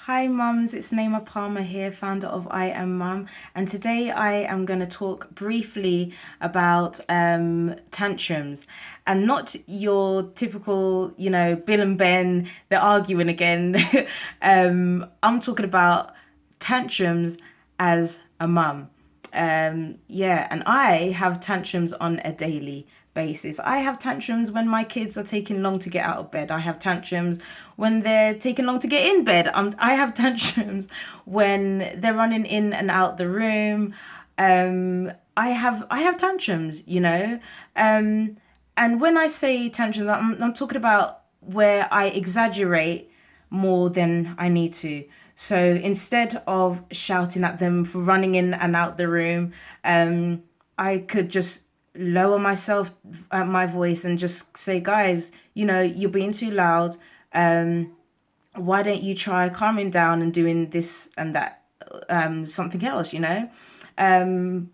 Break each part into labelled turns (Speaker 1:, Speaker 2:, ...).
Speaker 1: Hi mums, it's Naima Palmer here, founder of I Am Mum, and today I am going to talk briefly about tantrums, and not your typical, Bill and Ben, they're arguing again. I'm talking about tantrums as a mum. Yeah, and I have tantrums on a daily basis. I have tantrums when my kids are taking long to get out of bed. I have tantrums when they're taking long to get in bed. I have tantrums when they're running in and out the room. I have tantrums. And when I say tantrums, I'm talking about where I exaggerate more than I need to. So instead of shouting at them for running in and out the room, I could just lower myself my voice and just say, guys, you're being too loud. Why don't you try calming down and doing this and that, something else. Yelling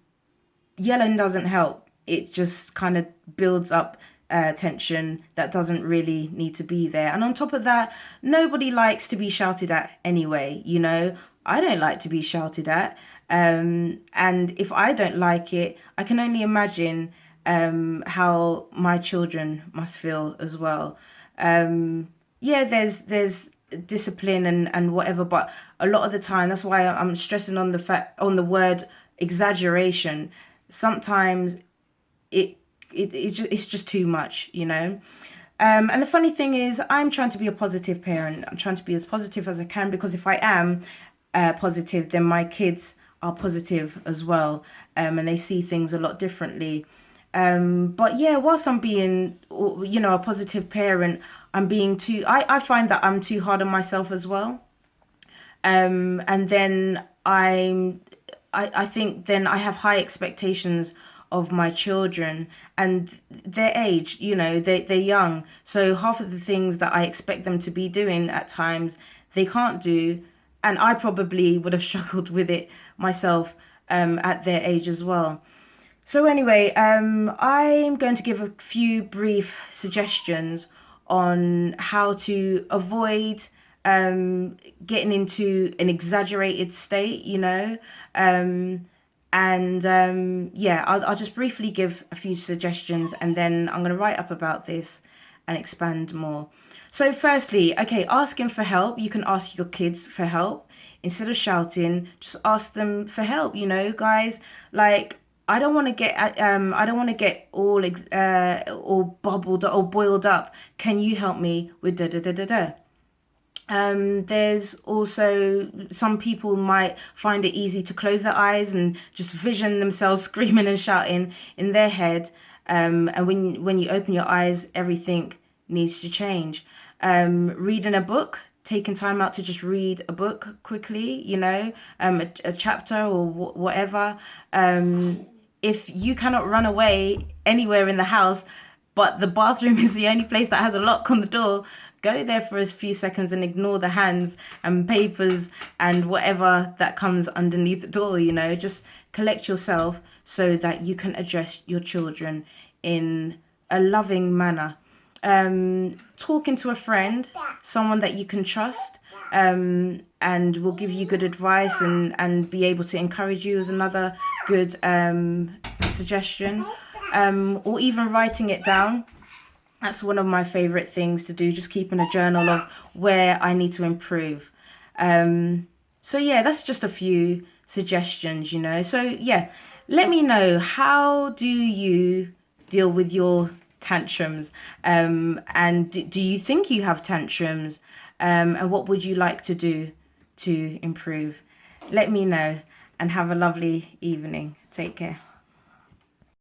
Speaker 1: doesn't help. It just kind of builds up tension that doesn't really need to be there. And on top of that, nobody likes to be shouted at anyway. I don't like to be shouted at. And if I don't like it, I can only imagine how my children must feel as well. Yeah, there's discipline and whatever, but a lot of the time, that's why I'm stressing on the word exaggeration. Sometimes it's just too much. And the funny thing is, I'm trying to be a positive parent. I'm trying to be as positive as I can, because if I am positive, then my kids are positive as well, and they see things a lot differently. But yeah, whilst I'm being, a positive parent, I find that I'm too hard on myself as well. And then I think then I have high expectations of my children and their age. They're young, so half of the things that I expect them to be doing at times they can't do, and I probably would have struggled with it myself at their age as well. So anyway, I'm going to give a few brief suggestions on how to avoid getting into an exaggerated state. And yeah, I'll just briefly give a few suggestions, and then I'm going to write up about this and expand more. So firstly, okay, asking for help. You can ask your kids for help. Instead of shouting, just ask them for help, guys. Like, I don't want to get all bubbled or boiled up. Can you help me with da da da da da? There's also some people might find it easy to close their eyes and just vision themselves screaming and shouting in their head. And when you open your eyes, everything needs to change. Reading a book, taking time out to just read a book quickly, a chapter or whatever. If you cannot run away anywhere in the house, but the bathroom is the only place that has a lock on the door, go there for a few seconds and ignore the hands and papers and whatever that comes underneath the door. Just collect yourself so that you can address your children in a loving manner. Talking to a friend, someone that you can trust, and will give you good advice and be able to encourage you, is another good suggestion. Or even writing it down. That's one of my favorite things to do, just keeping a journal of where I need to improve. So yeah, that's just a few suggestions. So yeah, let me know, how do you deal with your tantrums? And do you think you have tantrums? And what would you like to do to improve? Let me know, and have a lovely evening. Take care.